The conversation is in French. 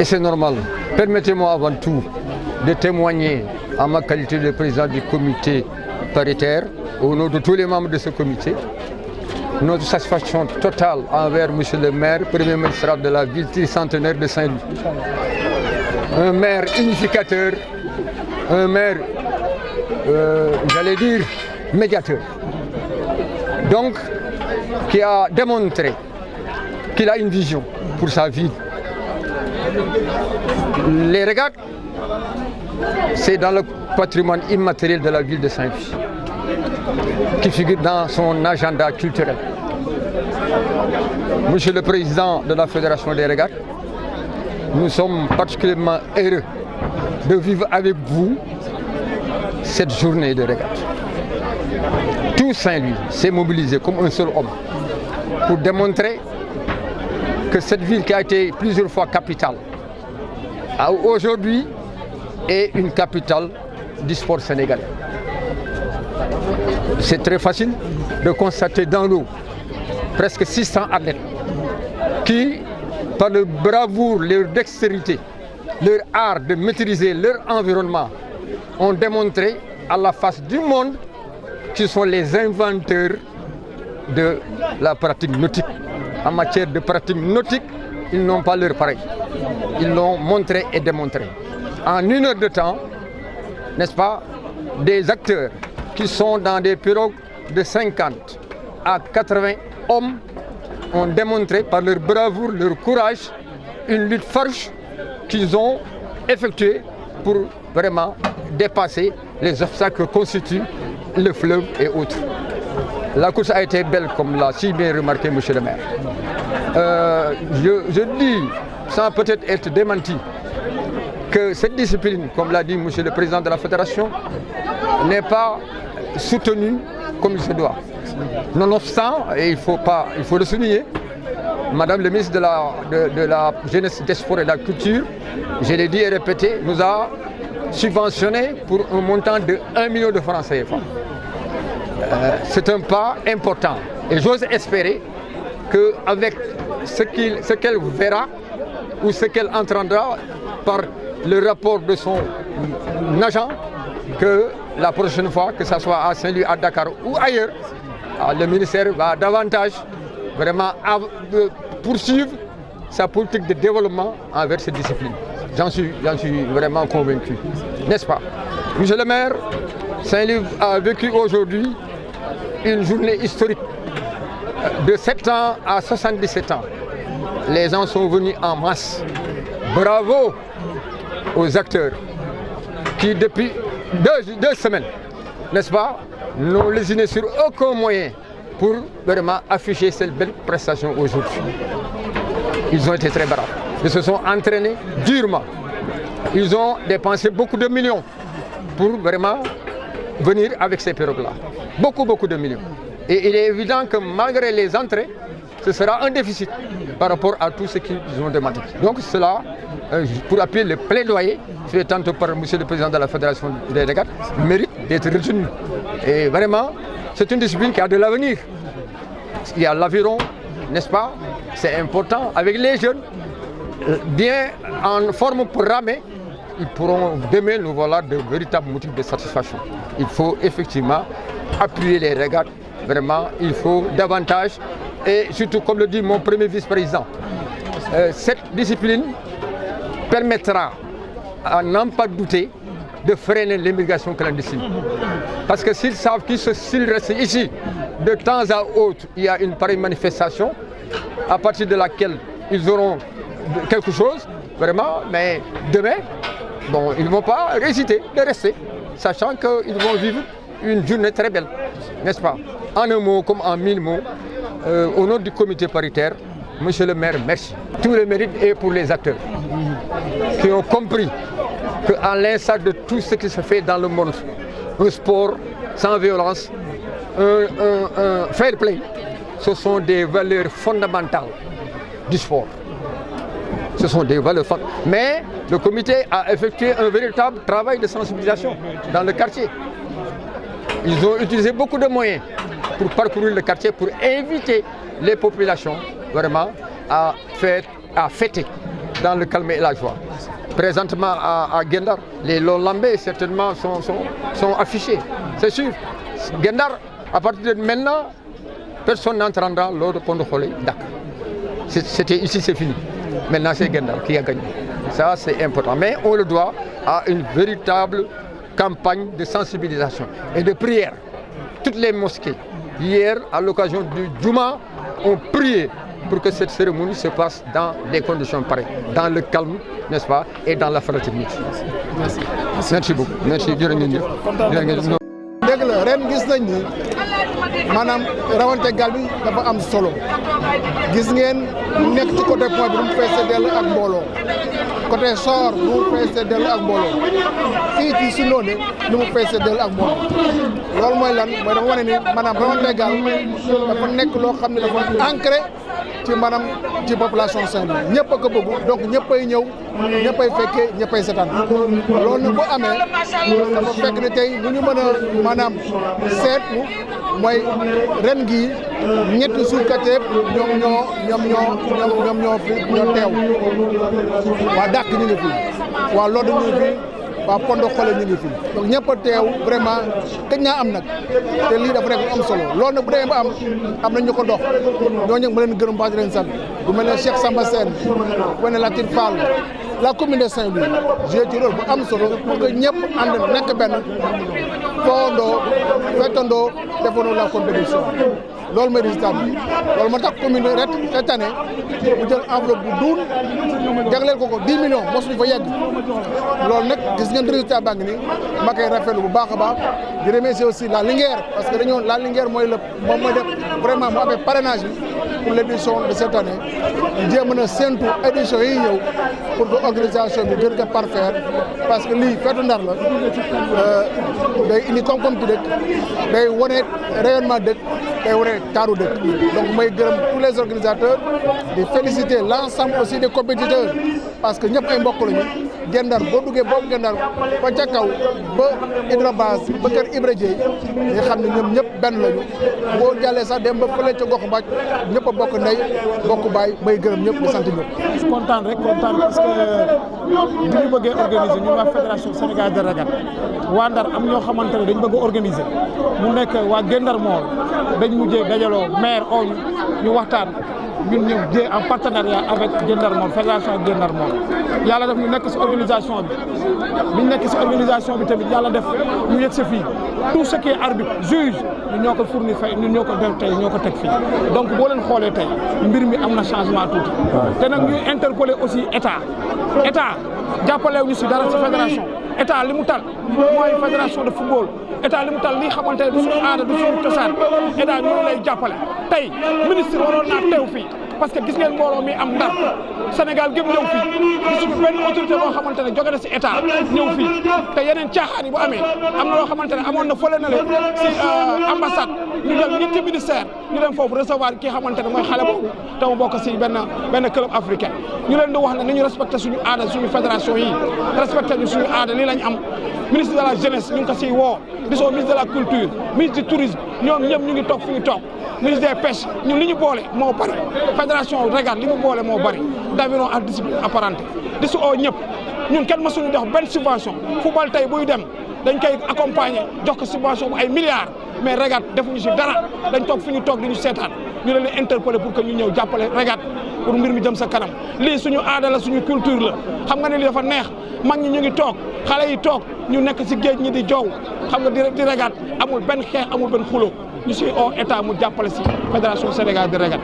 Et c'est normal. Permettez-moi avant tout de témoigner en ma qualité de président du comité paritaire, au nom de tous les membres de ce comité, notre satisfaction totale envers M. le maire, premier magistrat de la ville tricentenaire de Saint-Louis. Un maire unificateur, un maire, j'allais dire, médiateur. Donc, qui a démontré qu'il a une vision pour sa ville. Les régates, c'est dans le patrimoine immatériel de la ville de Saint-Louis, qui figure dans son agenda culturel. Monsieur le Président de la Fédération des régates, nous sommes particulièrement heureux de vivre avec vous cette journée de régates. Tout Saint-Louis s'est mobilisé comme un seul homme pour démontrer que cette ville qui a été plusieurs fois capitale, aujourd'hui est une capitale du sport sénégalais. C'est très facile de constater dans l'eau presque 600 athlètes qui, par leur bravoure, leur dextérité, leur art de maîtriser leur environnement, ont démontré à la face du monde qu'ils sont les inventeurs de la pratique nautique. En matière de pratique nautique, ils n'ont pas leur pareil. Ils l'ont montré et démontré. En 1 heure de temps, n'est-ce pas, des acteurs qui sont dans des pirogues de 50 à 80 hommes ont démontré par leur bravoure, leur courage, une lutte farouche qu'ils ont effectuée pour vraiment dépasser les obstacles que constituent le fleuve et autres. La course a été belle, comme l'a si bien remarqué M. le maire. Je dis, sans peut-être être démenti, que cette discipline, comme l'a dit M. le Président de la Fédération, n'est pas soutenue comme il se doit. Nonobstant, et il faut le souligner, Madame le ministre de la Jeunesse, des Sports et de la Culture, je l'ai dit et répété, nous a subventionné pour un montant de 1 million de francs CFA. C'est un pas important et j'ose espérer qu'avec ce qu'elle verra ou ce qu'elle entendra par le rapport de son agent, que la prochaine fois, que ce soit à Saint-Louis, à Dakar ou ailleurs, le ministère va davantage vraiment poursuivre sa politique de développement envers cette discipline. J'en suis vraiment convaincu, n'est-ce pas? Monsieur le maire, Saint-Louis a vécu aujourd'hui une journée historique de 7 ans à 77 ans. Les gens sont venus en masse. Bravo aux acteurs qui, depuis deux semaines, n'est-ce pas, n'ont lésiné sur aucun moyen pour vraiment afficher cette belle prestation aujourd'hui. Ils ont été très braves. Ils se sont entraînés durement. Ils ont dépensé beaucoup de millions pour vraiment venir avec ces pirogues-là. Beaucoup de millions. Et il est évident que malgré les entrées, ce sera un déficit par rapport à tout ce qu'ils ont demandé. Donc cela, pour appuyer le plaidoyer fait tantôt par M. le Président de la Fédération des régates, mérite d'être retenu. Et vraiment, c'est une discipline qui a de l'avenir. Il y a l'aviron, n'est-ce pas? C'est important. Avec les jeunes, bien en forme pour ramer, ils pourront demain nous voilà de véritables motifs de satisfaction. Il faut effectivement appuyer les régates. Vraiment, il faut davantage. Et surtout, comme le dit mon premier vice-président, cette discipline permettra, à n'en pas douter, de freiner l'immigration clandestine. Parce que s'ils savent s'ils restent ici, de temps à autre, il y a une pareille manifestation, à partir de laquelle ils auront quelque chose, vraiment, mais demain, bon, ils ne vont pas hésiter de rester, sachant qu'ils vont vivre une journée très belle, n'est-ce pas? En un mot comme en 1000 mots, au nom du comité paritaire, Monsieur le maire, merci. Tout le mérite est pour les acteurs qui ont compris qu'à l'instar de tout ce qui se fait dans le monde, un sport sans violence, un fair play, ce sont des valeurs fondamentales du sport. Ce sont des valeurs fondamentales. Mais le comité a effectué un véritable travail de sensibilisation dans le quartier. Ils ont utilisé beaucoup de moyens pour parcourir le quartier, pour inviter les populations vraiment à fêter dans le calme et la joie. Présentement à Guet-Ndar, les lambés certainement sont affichés, c'est sûr. Guet-Ndar, à partir de maintenant, personne n'entendra l'ordre Pondo Kholé Dakar. C'était ici, c'est fini. Maintenant, c'est Guet-Ndar qui a gagné. Ça, c'est important. Mais on le doit à une véritable campagne de sensibilisation et de prière. Toutes les mosquées, hier, à l'occasion du Djouma, ont prié pour que cette cérémonie se passe dans des conditions pareilles, dans le calme, n'est-ce pas, et dans la fraternité. Merci. Merci beaucoup. Merci. dëgg la ren gis nañ ni maanaam rawante gal bi dafa am solo gis ngeen nekk ci côté point bi nu mu feesee dell ak mbooloo côté Sor nu mu feesee dell ak mbooloo fii ci Sundoné nu mu feesee dell ak mbooloo loolu mooy lan mooy dafa wane ni maanaam rawante gal dafa nekk loo xam ne dafa ancré ci maanaam ci population Saint-Louis ñëpp a ko bëgg donc ñëppay ñëw ñëppay fekkee ñëppay seetaan loolu nag bu amee dafa fekk ne tey lu ñu mën a maanaam seetlu mooy ren gii ñetti suukateeb ñoo teew waa dàq ñu ngi fi waa Lodd ñu ngi fi waa Pondo Kholé ñu ngi fi donc ñëpp a teew vraiment gëj naa am nag te lii dafa nekk lu am solo loolu nag bu demee ba am na ñu ko dox ñooñu nag ma leen gërëm baax di leen sant bu mel ne Cheikh Samba Sène bu mel ne Latir Fall la commune de Saint-Louis joué ci rôle bu am solo pour que ñëpp ànd nekk benn foondoo fettandoo defandoo la compétition loolu mooy résultat bi loolu moo tax commune ret cette année mu jël enveloppe bu duun jagleel ko 10 millions mosuñu fa yegg loolu nag gis ngeen résultat baa ngi nii ma koy rafetlu bu baax a baax di remercier aussi la Linguère parce que dañoo la Linguère mooy moom mooy def vraiment mu amee parrainage bi pour l' édition de cette année ñu jéem a séntu édition yi ñëw pour que organisation bi gën ko parfaire parce que lii feetu Ndar la day indi koom-koom ci dëkk day wane rayonnement dëkk day wane taaru dëkk donc may gërëm tous les organisateurs di féliciter l' ensemble aussi des compétiteurs parce que ñëpp ay mbokk lañu Guet-Ndar boo duggee boobu Guet-Ndar ba ca kaw ba Hydrobase ba kër Ibra Dieye nga xam ne ñoom ñëpp benn lañu boo jàllee sax dem ba fële ca gox mbaaj ñëpp a bokk ndey bokk baay may gërëm ñëpp di sant ñëpp. kontaan rek kontaan parce que bi ñu bëggee organiser ñun waa fédération Sénégal de Régate waa Ndar am ñoo xamante ne dañ bëgg a organiser mu nekk waa Guet-Ndar Mall dañ mujjee dajaloo maire oo ñu waxtaan ñun ñu jee en partenariat avec Guet-Ndar Mall fédération Guet-Ndar Mall yàlla def ñu nekk si organisation bi ñu nekk si organisation bi tamit yàlla def ñu yegg si fii tout ce qui est arbitre juge ñun ñoo ko fournir fay ñun ñoo ko def tey ñoo ko teg fii donc boo leen xoolee tey mbir mi am na changement tuuti te nag ñuy interpeller aussi état jàppalew ñu si dara si fédération état li mu tal mooy fédération de football état li mu tal li xamante ne du suñu aada du suñu cosaan état ñu lay jàppale tey ministre waroon naa teew fii parce que gis ngeen mbooloo mi am Ndar Sénégal gépp ñëw fii gisuñu benn autorité boo xamante ne jóge na si état ñëw fii te yeneen caaxaan yi bu amee am na loo xamante ne amoon na fële na le si ambassade ñu jël ñetti ministère ñu dem foofu recevoir ki xamante ne mooy xale boobu te mu bokk si benn club africain ñu leen di wax ne nañu respecté suñu aada suñu fédération yi respecté ñu suñu aada lii lañ am ministre de la jeunesse ñu ngi ko siy woo gisoo ministre de la culture ministre du tourisme ñoom ñëpp ñu ngi toog fi ñu toog ministre des pêches ñun li ñu boole moo bari fédération Régate li mu boole moo bari d'aviron ak discipline apparentée di si oo ñëpp ñun kenn mësuñu jox benn subvention football tey buy dem dañ koy accompagner jox ko subvention bu ay milliards mais Régate defuñu si dara dañ toog fi ñu toog di ñu seetaan ñu leen di interpeller pour que ñu ñëw jàppale Régate pour mbir mi jëm sa kanam lii suñu aada la suñu culture la xam nga ne lii dafa neex mag ñi ñu ngi toog xale yi toog ñu nekk si géej ñi di joow xam nga di Régate amul benn xeex amul benn xuloo ñu si oo état mu jàppale si fédération Sénégal de Régate